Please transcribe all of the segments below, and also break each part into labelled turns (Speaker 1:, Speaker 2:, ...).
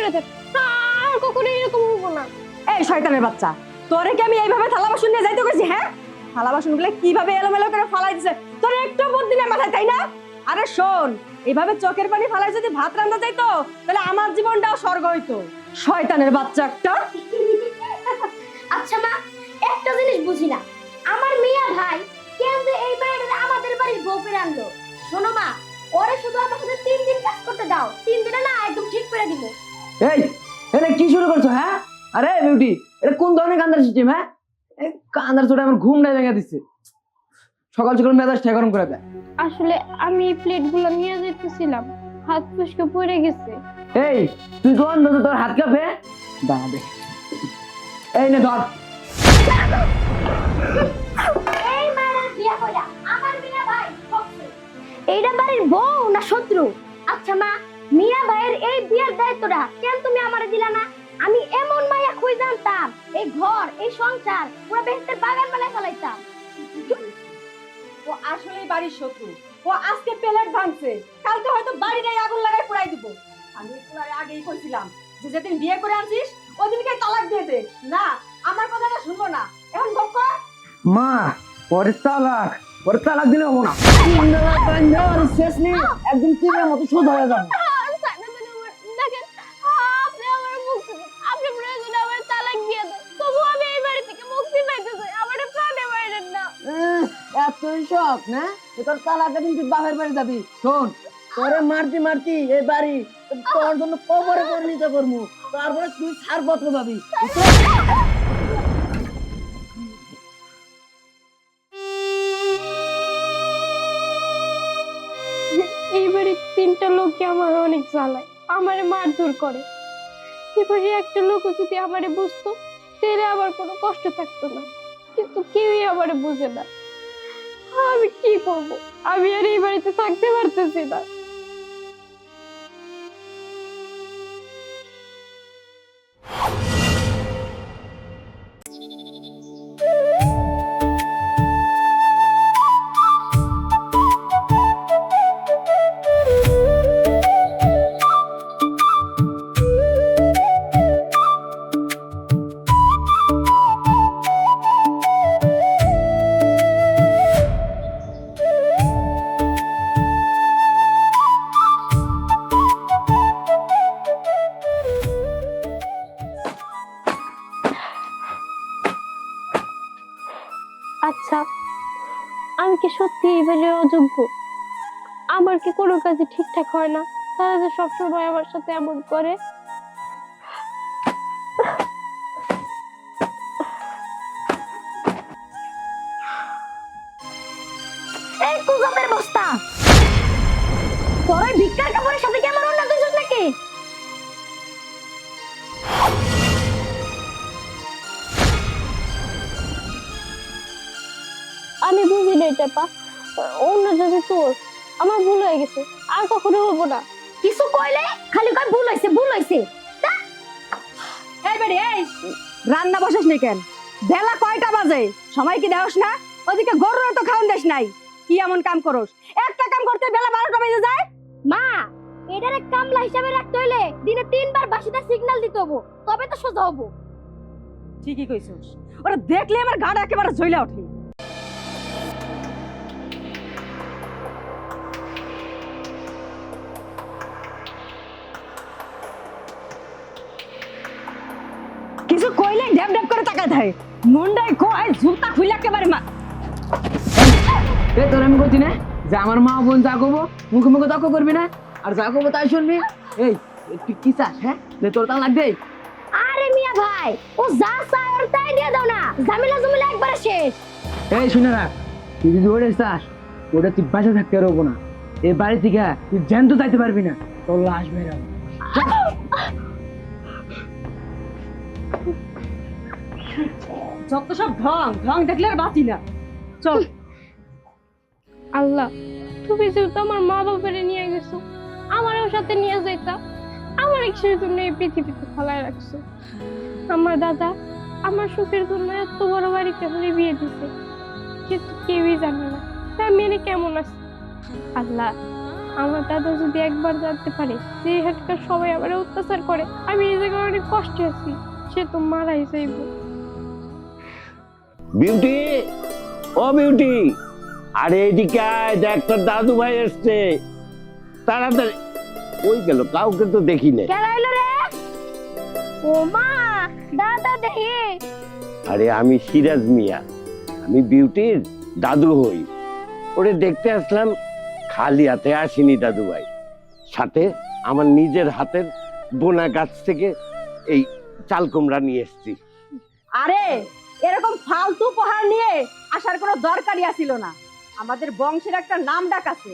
Speaker 1: দূরে থাক। আর কখনো এরকম হবো না।
Speaker 2: এই শয়তানের বাচ্চা, তোরে কি আমি এইভাবে থালা বাসন নিয়ে যাইতে কইছি? হ্যাঁ, থালা বাসন গুলো কিভাবে এলোমেলো করে ফালাই দিছে, তোর একটু বুদ্ধি নেই মাথায়, তাই না? আরে শোন, এইভাবে চোখের পানি ফালাই যদি ভাত রান্না যাইতো তাহলে আমার জীবনটাও স্বর্গ হইতো। শয়তানের বাচ্চা একটা।
Speaker 1: আচ্ছা মা, একটা জিনিস বুঝি না, আমার মিয়া ভাই কেন যে এই বাড়িটা আমাদের বাড়ির বউ করে আনলো? শোনো মা, ওরে শুধু আমার সাথে 3 দিন কাজ করতে দাও, 3 দিনে না একদম ঠিক করে দিব।
Speaker 3: এই এটা কি শুরু করছো? হ্যাঁ, আরে বিউটি, এটা কোন ধরনের কান্দার সিস্টেম? হ্যাঁ, এই কান্দার চোটে আমার ঘুমটাই ভেঙে দিচ্ছে। সকাল সকাল মেজাজটা গরম করে দেয়।
Speaker 1: আসলে আমি এই প্লেটগুলো নিয়ে যেতেছিলাম, হাত ফুসকে পড়ে গেছে।
Speaker 3: এই তুই কোন ধরে তোর হাত কাঁপে? দাঁড়া দে, এই নে ধর।
Speaker 1: এই মায়ের বিয়া কইরা আমার মিয়া ভাই ঠকছে। এইটা বাড়ির বউ না শত্রু? আচ্ছা মা, মিয়া ভাইয়ের এই বিয়ের দায়িত্বটা কেন তুমি আমারে দিলা না? আমি এমন মায়া খুঁজে জানতাম, এই ঘর এই সংসার পুরো বেহেশতের বাগান বানায় ফেলাইতাম।
Speaker 2: ও আসলেই বাড়ির শত্রু। ও আজকে প্লেট ভাঙছে, কালকে হয়তো বাড়িটাই আগুন লাগাই পোড়াই দিব। আমি একটু আগেই কইছিলাম যে যেদিন বিয়ে করে আনছিস ওদিনকে তালাক দিয়ে দে। না, আমার কথাটা শুনবো না, এখন ভোগ কর।
Speaker 3: মা, পরে তালাক দিলে হবো না। শেষ নেই, একদম তীরের মতো সোজা হয়ে যাবে।
Speaker 1: দেখেন, আপনি আমার মুক্তি দেন, আপনি প্রয়োজনে আমার তালাক দিয়ে দেন, তবু আমি এই বাড়ি থেকে মুক্তি পাইতে চাই, আমার প্রাণে মাইরেন না।
Speaker 3: এতই শখ না তোর? তালাকের দিন তুই বাপের বাড়ি যাবি। শোন, তোরে মারতি মারতি এই বাড়ি তোর জন্য কবরে পরিণত করবো, তারপরে তুই ছাড়পত্র পাবি।
Speaker 1: এই বাড়ির 3টা লোকই আমার অনেক জ্বালায়, আমারে মারধর করে। এবারে একটা লোক যদি আমারে বুঝতো তাহলে আমার কোনো কষ্ট থাকতো না, কিন্তু কেউই আমারে বুঝে না। আমি কি করব? আমি আর এই বাড়িতে থাকতে পারতেছি না। আচ্ছা, আমি কি সত্যি এই বাড়ির অযোগ্য? আমার কি কোনো কাজে ঠিকঠাক হয় না? তারা যে সবসময় আমার সাথে এমন করে। এই কুজাতের বস্তা, তোর ওই ভিক্ষার কাপড়ের সাথে কি আমার অন্য কিছু নাকি? আমি বুঝি না এটা পা, অন্য যদি তোর, আমার ভুল হয়ে গেছে, আর কখনো হবো না। কিছু কইলে খালি কয় ভুল হইছে ভুল হইছে।
Speaker 2: এই বাড়ি, এই রান্না বসাস নি কেন? বেলা কয়টা বাজে? সময় কি দেওস না? ওদিকে গরুর তো খাওন দেশ নাই। কি এমন কাম করস? একটা কাম করতে বেলা 12টা বেজে যায়।
Speaker 1: মা, এটারে কামলা হিসাবে রাখতে হইলে দিনে 3 বার বাসিটা সিগন্যাল দিতে হবো, তবে তো সোজা হবো।
Speaker 2: ঠিকই কইছস, ওরা দেখলে আমার গাড়া একেবারে জ্বলে ওঠে। কিছু কইলে ড্যাব ড্যাব করে তাকায় থাকে, মুন্ডাই কয় জুতা খুলে একেবারে মা।
Speaker 3: এই তোর আমি বলছি না যে আমার মা বোন যা করবো মুখে মুখে তর্ক করবি না, আর যা করবো তাই শুনবি। এই তুই কি চাস? হ্যাঁ, যে তোর তালাক দেই?
Speaker 1: আরে মিয়া ভাই, ও যা চায় আর তাই দিয়ে দাও না, ঝামেলা জমিলা একবারে শেষ।
Speaker 3: এই শুনে রাখ, তুই যদি ওরে চাস ওটা তুই বাসা থাকতে পারবো না। এই বাড়ি থেকে তুই জ্যান্ত যাইতে পারবি না, তোর লাশ বেরাবো।
Speaker 2: যত সব ঢং ঢং দেখলে আর বাঁচি না। চল।
Speaker 1: আল্লাহ, তুমি যেহেতু আমার মা বাবারে নিয়ে গেছো, আমারও সাথে নিয়ে যাইতা। আমার কিসের জন্য এই পৃথিবীতে ফেলায় রাখছো? আমার দাদা আমার সুখের জন্য এত বড় বাড়িতে হলে বিয়ে দিছে, কিন্তু কেউই জানে না আমি এনে কেমন আছি। আল্লাহ, আমার দাদা যদি একবার জানতে পারে যে এখানকার সবাই আমার অত্যাচার করে, আমি এই জায়গায় অনেক কষ্টে আছি, সে তো মারাই যাইব।
Speaker 4: বিউটি, ও বিউটি, আরে এদিকে আয়, দেখ তোর দাদু ভাই এসছে, তাড়াতাড়ি। ওই গেল, কাউকে তো দেখি না।
Speaker 1: কেন আইলো রে? ও মা, দাদা দেখি।
Speaker 4: আরে আমি সিরাজ মিয়া, আমি বিউটির দাদু হই। ওরে দেখতে আসলাম, খালি হাতে আসিনি দাদু ভাই, সাথে আমার নিজের হাতের বোনা গাছ থেকে এই চাল কুমড়া নিয়ে এসেছি।
Speaker 2: আরে এরকম ফালতু উপহার নিয়ে আসার কোনো দরকারই ছিল না। আমাদের বংশের একটা নাম ডাক আছে,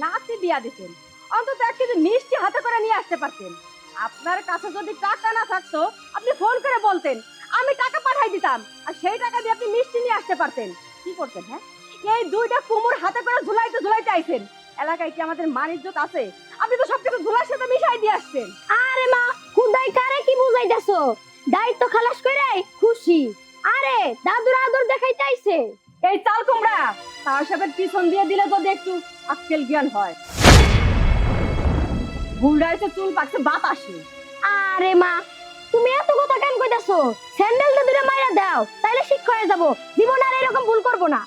Speaker 2: নাতি বিয়া দিতেন, অন্তত এক কেজি মিষ্টি হাতে করে নিয়ে আসতে পারতেন। আপনার কাছে যদি টাকা না থাকতো আপনি ফোন করে বলতেন, আমি টাকা পাঠাই দিতাম, আর সেই টাকা দিয়ে আপনি মিষ্টি নিয়ে আসতে পারতেন। কি করতেন? হ্যাঁ, এই দুইটা কুমড় হাতে করে ঝুলাইতে ঝুলাইতে আইছেন। এলাকায় কি আমাদের মান ইজ্জত আছে? আপনি তো সবকিছু ঝুলার সাথে মিশাই দিয়ে আসছেন।
Speaker 1: আরে মা, খুদাই কারে কি বুঝাইতাছো? দায়িত্ব খালাস কইরা খুশি। আরে দাদুর আদর দেখাইতে আইছে।
Speaker 2: এই চাল কুমড়া তার সাথে পিছন দিয়ে দিলে যদি একটু আক্কেল জ্ঞান হয়। বুড়াইতে চুল পাকছে বাতাসে।
Speaker 1: আরে মা, তুমি এত কথা কেন কইতাছো? স্যান্ডেলটা দুটো মাইরা দাও, তাইলে শিক্ষা হয়ে যাব। জীবন আর এরকম ভুল করব না।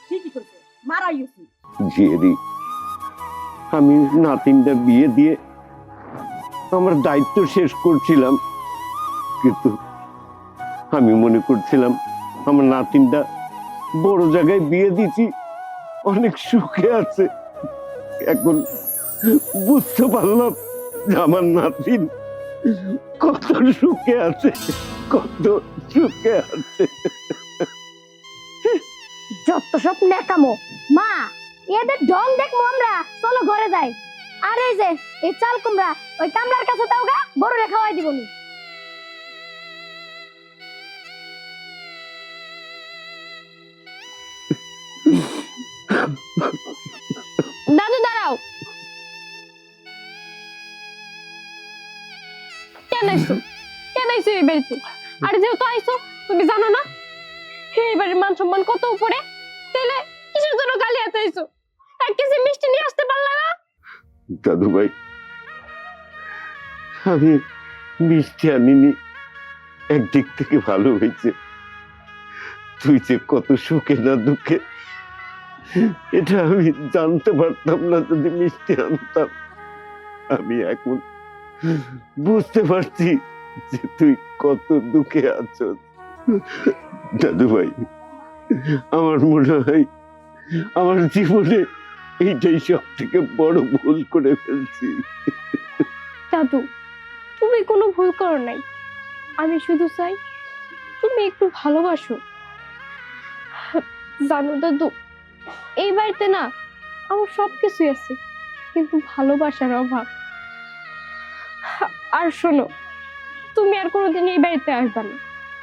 Speaker 2: ঠিকই করছে, মারাই উচিত।
Speaker 4: জেরি, আমি নাতিনটা বিয়ে দিয়ে আমার দায়িত্ব শেষ করছিলাম, কিন্তু আমি মনে করছিলাম আমার নাতিনটা বড় জায়গায় বিয়ে দিছি, অনেক সুখে আছে। এখন বুঝতে পারলাম যে আমার নাতিন কত সুখে আছে, কত সুখে আছে।
Speaker 1: যত সব নেকামো। মা, এদের ঢং দেখবো আমরা, চলো ঘরে যাই। আর এই যে এই চাল কুমড়া ওই কামলার কাছে দাও গা, বড়রে খাওয়াই দিবনি। দাদু দাঁড়াও। কেন আইছো? কেন আইছো এই বাড়িতে? আর যেহেতু আইছো, তুমি জানো না এই বাড়ির মান সম্মান কত উপরে? তাহলে কিসের জন্য গালি হাতে আইছো? এক কেজি মিষ্টি নিয়ে আসতে পারলা না?
Speaker 4: দাদু ভাই, আমি মিষ্টি আনিনি, একদিক থেকে ভালো হয়েছে। তুই যে কত সুখে না দুঃখে, এটা আমি জানতে পারতাম না যদি মিষ্টি আনতাম। আমি এখন বুঝতে পারছি যে তুই কত দুঃখে আছো। দাদু ভাই, আমার মনে হয় আমার জীবনে এইটাই সব থেকে বড় ভুল করে ফেলছি।
Speaker 1: দাদু, তুমি কোনো ভুল করো নাই। আমি শুধু চাই তুমি একটু ভালোবাসো। জানো দাদু, এই বাড়িতে না আমার সবকিছুই আছে, কিন্তু ভালোবাসার অভাব। আর শোনো, তুমি আর কোনোদিন এই বাড়িতে আসবে না।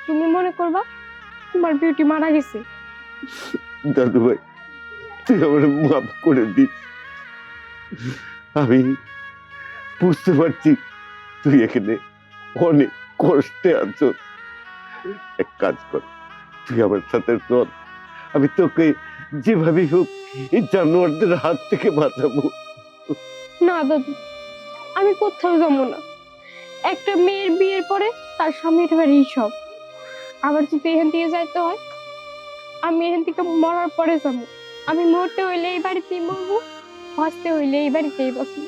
Speaker 1: তুমি মনে করবা তোমার বিউটি মারা গেছে।
Speaker 4: দাদু ভাই, তুই আমার মাফ করে দিস। আমি বুঝতে পারছি তুই এখানে অনেক কষ্টে আছো। এক কাজ কর, তুই আমার সাথে চল, আমি তোকে যেভাবে হোক এই জানোয়ারদের হাত থেকে বাঁচাবো।
Speaker 1: না দাদু, আমি কোথাও যাবো না। একটা মেয়ের বিয়ের পরে তার স্বামীর বাড়ি সব। আবার যদি এখান থেকে যাইতে হয়, আমি এখান থেকে মরার পরে যাবো। আমি মরতে হইলে এই বাড়িতেই মরবো, বাঁচতে হইলে এই বাড়িতেই বাঁচবো।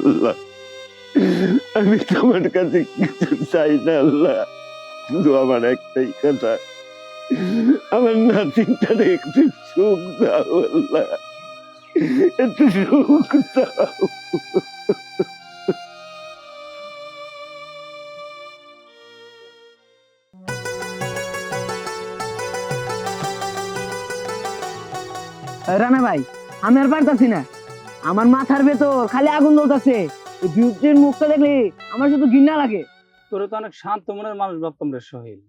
Speaker 4: আল্লাহ, আমি তোমার কাছে কিছু চাই না আল্লাহ, শুধু আমার একটাই কথা, আমার নাতিনটার একটু সুখ দাও আল্লাহ, একটু সুখ দাও।
Speaker 3: রানা ভাই, আমি আর পারতাছি না, আমার মাথার ভেতর খালি আগুন জ্বলতাছে। এই বিউটির মুখটা দেখলে আমার শুধু ঘৃণা লাগে।
Speaker 5: তোরে তো অনেক শান্ত মনের মানুষ ভাবতাম রে সোহেল।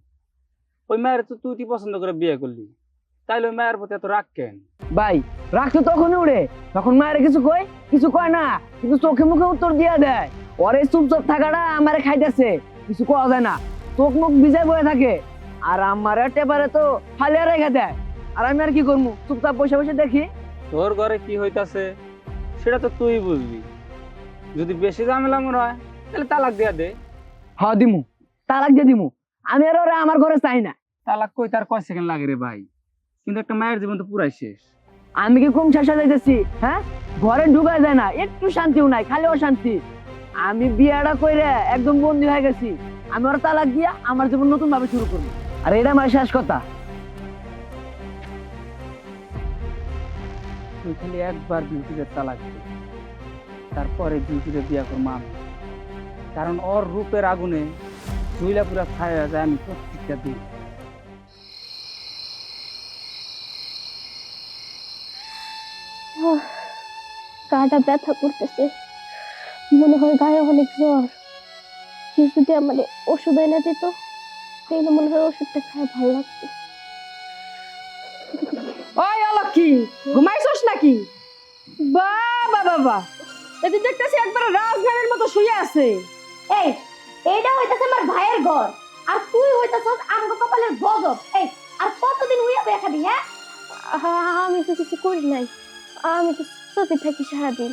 Speaker 5: ওই মায়ের তো তুই পছন্দ করে বিয়ে করলি, তাইলে ওই মায়ের প্রতি এত রাগ কেন?
Speaker 3: ভাই, রাখতো তখনই উড়ে, তখন মায়ের কিছু কয়, কিছু কয় না, কিন্তু চোখে মুখে উত্তর দিয়া দেয়। ওরে চুপচাপ থাকাটা আমারে খাইতেছে, কিছু কওয়া যায় না, চোখ মুখ ভিজায় বয়ে থাকে। আর আমার টেপারে তো ফালিয়া রেখে দেয়। আর আমি আর কি করবো, চুপচাপ বসে বসে দেখি।
Speaker 5: তোর ঘরে কি হইতাছে সেটা তো তুই বুঝবি। যদি বেশি ঝামেলা মনে হয় তাহলে তালাক দিয়া দে।
Speaker 3: হ দিমু, তালাক দিয়ে দিমু। আমি আর ওরা আমার ঘরে চাই না।
Speaker 5: তালাক কই তার কয় সেকেন্ড লাগে রে ভাই, কিন্তু একটা মায়ের জীবন তো পুরাই শেষ।
Speaker 3: আমি কি কম শেষা যাইতেছি? হ্যাঁ, ঘরে ঢুকা যায় না, একটু শান্তিও নাই, খালি অশান্তি। আমি বিয়াটা কইরা একদম বন্দী হয়ে গেছি। আমি ওরা তালাক দিয়া আমার জীবন নতুন ভাবে শুরু করবো। আর এটা আমার শেষ কথা।
Speaker 5: তুই খালি একবার বিউটির তালাক দে, তারপরে বিউটির বিয়া করবো আমি। কারণ ওর রূপের আগুনে জুইলা পুরা ছায়া হয়ে যায় আমি প্রত্যেকটা দিন।
Speaker 1: গাটা ব্যথা করতেছে, মনে হয় গায়ে অনেক জ্বর। কেউ যদি আমার ওষুধ এনে দিত তাহলে মনে হয় ওষুধটা খায় ভালো লাগতো।
Speaker 2: ওই অলক্ষী, ঘুমাইছস নাকি? বাবা বাবা, এদিকে দেখতেছি একবার রাজধানীর মতো শুয়ে আছে।
Speaker 1: এই, এইটা হইতাছে আমার ভাইয়ের ঘর, আর তুই হইতাছস আমগো কপালের গজব। এই, আর কতদিন উইয়া বেয়া খাবি? হ্যাঁ, আমি তো কিছু করি নাই, আমি তো চুপে থাকি সারাদিন।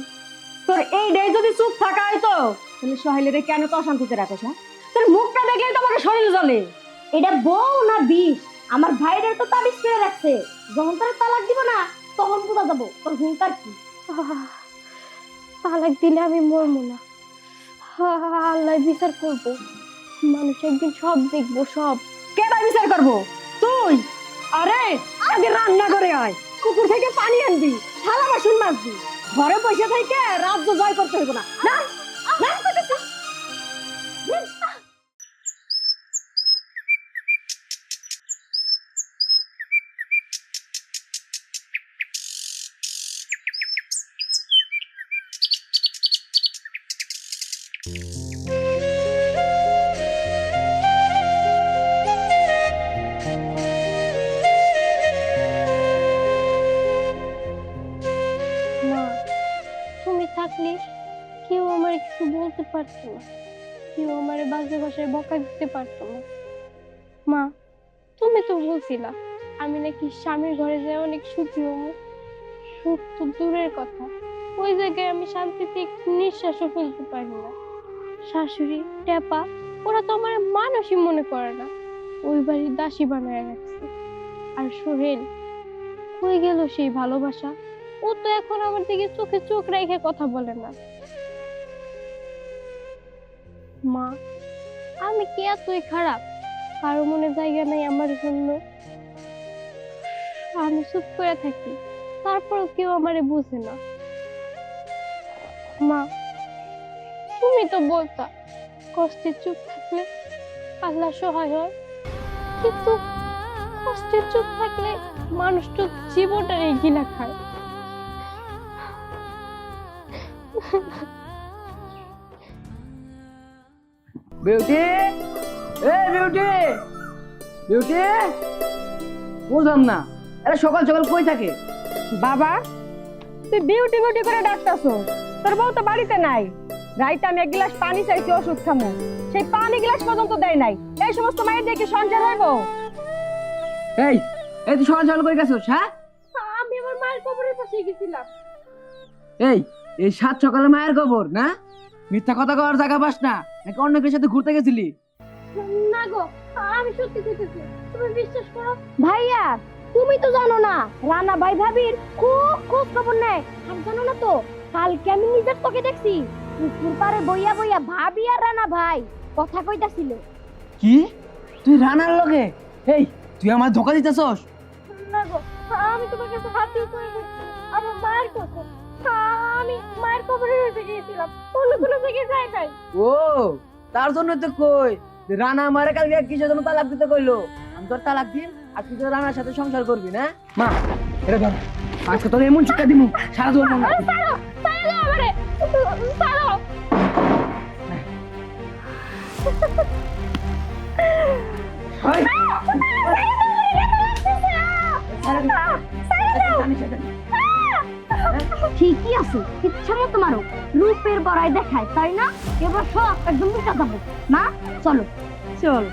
Speaker 2: তোর এই ডে যদি চুপ থাকা হইতো তাহলে সোহেলের কেন তো অশান্তিতে রাখিস? হ্যাঁ, তোর মুখটা দেখলেই তো আমার শরীর জ্বলে।
Speaker 1: এটা বউ না বিষ? আমার ভাইয়ের তো তাবিজ করে রাখছে, যখন তারা তালাক দিব না তখন বোঝা যাবো তোর হুঙ্কার কি। তালাক দিলে আমি মরবো না, আল্লাহ বিচার করবো। মানুষ একদিন সব দেখবো, সব।
Speaker 2: কেডা বিচার করবো? তুই? আরে আগে রান্না করে আয়, পুকুর থেকে পানি আনবি, থালা বাসন মাজবি। ঘরে বসে থেকে রাজ্য জয় করতে হইব না। না, না, কইতেছি।
Speaker 1: মা, তুমি থাকলে কেউ আমার কিছু বলতে পারতো না, কেউ আমার বাজে ভাষায় বকা দিতে পারতো না। মা, তুমি তো বলছিলা আমি নাকি স্বামীর ঘরে যাই অনেক সুখী হবো। সুখ তো দূরের কথা, ওই জায়গায় আমি শান্তিতে একটু নিঃশ্বাসও ফেলতে পারি না। শাশুড়ি টেপা ওরা তো আমার মানুষই মনে করে না, ওই বাড়ির দাসী বানায় রাখছে। আর সোহেল, কই গেল সেই ভালোবাসা? ও তো এখন আমার দিকে চোখে চোখ রেখে কথা বলে না। মা, আমি কি এতই খারাপ? কারো মনে জায়গা নাই আমার জন্য? আমি চুপ করে থাকি, তারপরও কেউ আমারে বুঝে না। মা, তুমি তো বলতা কষ্টে চুপ থাকলে আল্লাহ সহায় হয়, কিন্তু কষ্টে চুপ থাকলে মানুষ তো জীবনটারে গিলা খায়।
Speaker 3: বিউটি, এ বিউটি, বিউটি, বুঝলাম না এরা সকাল সকাল কই থাকে?
Speaker 2: বাবা, তুই বিউটি বিউটি করে ডাকতাছো, তোর বউ তো বাড়িতে নাই। রাইতে আমি এক গ্লাস পানি চাইছি ওষুধ খামু, সেই পানি গ্লাস পর্যন্ত দেয় নাই। এই সমস্ত মায়ের দিয়ে কি সংসার হইব?
Speaker 3: এই, এই তুই সকাল সকাল কই গেছিস? হ্যাঁ,
Speaker 1: আমি আমার মায়ের কবরের পাশে গেছিলাম।
Speaker 3: এই এই সাত সকালে মায়ের খবর না? মিথ্যা কথা কওয়ার জায়গা পাস না নাকি অন্য কেউ সাথে ঘুরতে গেছিলি?
Speaker 1: না গো, আমি সত্যি কইতেছি, তুমি বিশ্বাস করো। ভাইয়া, তুমি তো জানো না রানা ভাই ভাবির খুব খোঁজ খবর নেয়। আর জানো না তো, কালকে আমি নিজের চোখে দেখছি পুকুর পাড়ে বইয়া বইয়া ভাবি আর রানা ভাই কথা কইতাছিল।
Speaker 3: কি তুই রানার লগে? এই তুই আমার ধোকা দিতেছস?
Speaker 1: না গো, আমি তোমার কাছে হাত করে দিচ্ছি, আমার মায়ের কসম। আমি মায়ের কবরের কাছে গিয়েছিলাম, অন্য কোনো জায়গায় যাই নাই।
Speaker 3: ও, তার জন্য তো কই যে রানা আমারে কালকে কিসের জন্য তালাক দিতে কইলো। আমি তোর তালাক দিন আর তুই তো রানার সাথে সংসার করবি না? মা, এটা ধর, আজকে তোর এমন শিক্ষা দিমু সারা জীবন মনে রাখবি।
Speaker 1: ছাড়ো, ছাড়ো আমারে, ছাড়ো।
Speaker 3: ওই,
Speaker 1: ঠিকই আছে, ইচ্ছা মতো মারো, রূপের বড়াই দেখায় তাই না? এবার সব একদম মিটা যাবো না। চলো
Speaker 2: চল।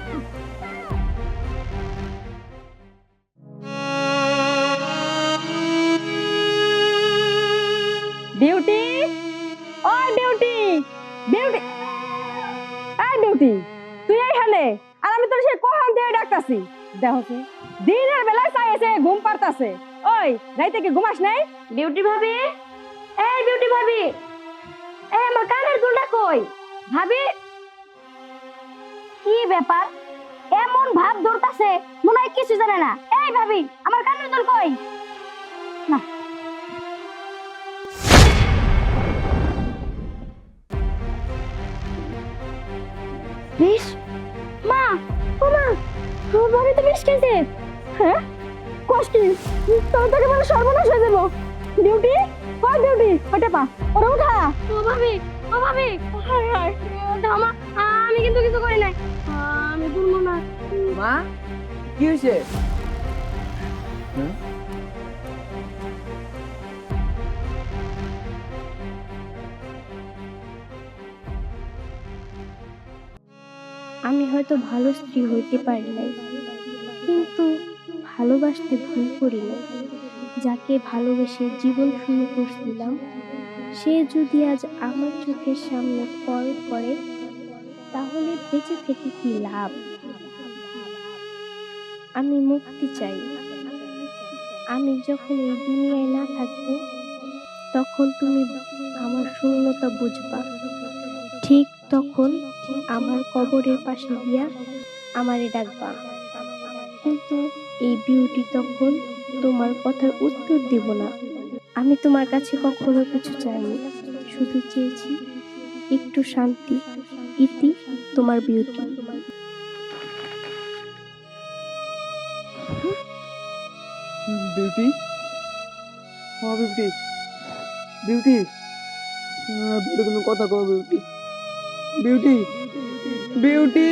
Speaker 2: বিউটি, ওই বিউটি, বিউটি, এই বিউটি, তুই এইখানে? আর আমি তোর সেই কখন দিয়ে ডাকতাছি, দেখো দিনের বেলায় চাইছে ঘুম পারতাছে। ওই রাইতে কি ঘুমাস নাই?
Speaker 1: বিউটি ভাবি, এই বিউটি ভাবি, এই আমার কানের দুলটা কই? ভাবি, কি ব্যাপার? এমন ভাব ধরতাছে মনে হয় কিছু জানে না। এই ভাবি, আমার কানের দুল কই? না, বিষ? মা, ও মা, ও ভাবি তো বিষ খেয়েছে।
Speaker 2: হ্যাঁ, কষ্ট তোর তোকে মানে সর্বনাশ হয়ে যাবো। বিউটি, ওই বিউটি, ওটা পা, ওরা উঠা।
Speaker 1: ও ভাবি, ও ভাবি, হায় হায়, ওটা আমি কিন্তু কিছু করি নাই। আমি দুলবো না।
Speaker 3: মা কি হয়েছে?
Speaker 1: আমি হয়তো ভালো স্ত্রী হইতে পারি নাই, কিন্তু ভালোবাসতে ভুল করি না। যাকে ভালোবেসে জীবন শুরু করছিলাম, সে যদি আজ আমার চোখের সামনে পর করে, তাহলে বেঁচে থেকে কি লাভ? আমি মুক্তি চাই। আমি যখন এই দুনিয়ায় না থাকবো, তখন তুমি আমার শূন্যতা বুঝবা। ঠিক তখন আমার কবরের পাশে গিয়া আমারে ডাকবা। কিন্তু এই বিউটি তখন তোমার কথার উত্তর দেব না। আমি তোমার কাছে কখনো কিছু চাইনি, শুধু চেয়েছি একটু শান্তি। ইতি, তোমার বিউটি।
Speaker 5: বিউটি, ও বিউটি, বিউটি, বিউটি তুমি কথা কও বিউটি, বিউটি, বিউটি।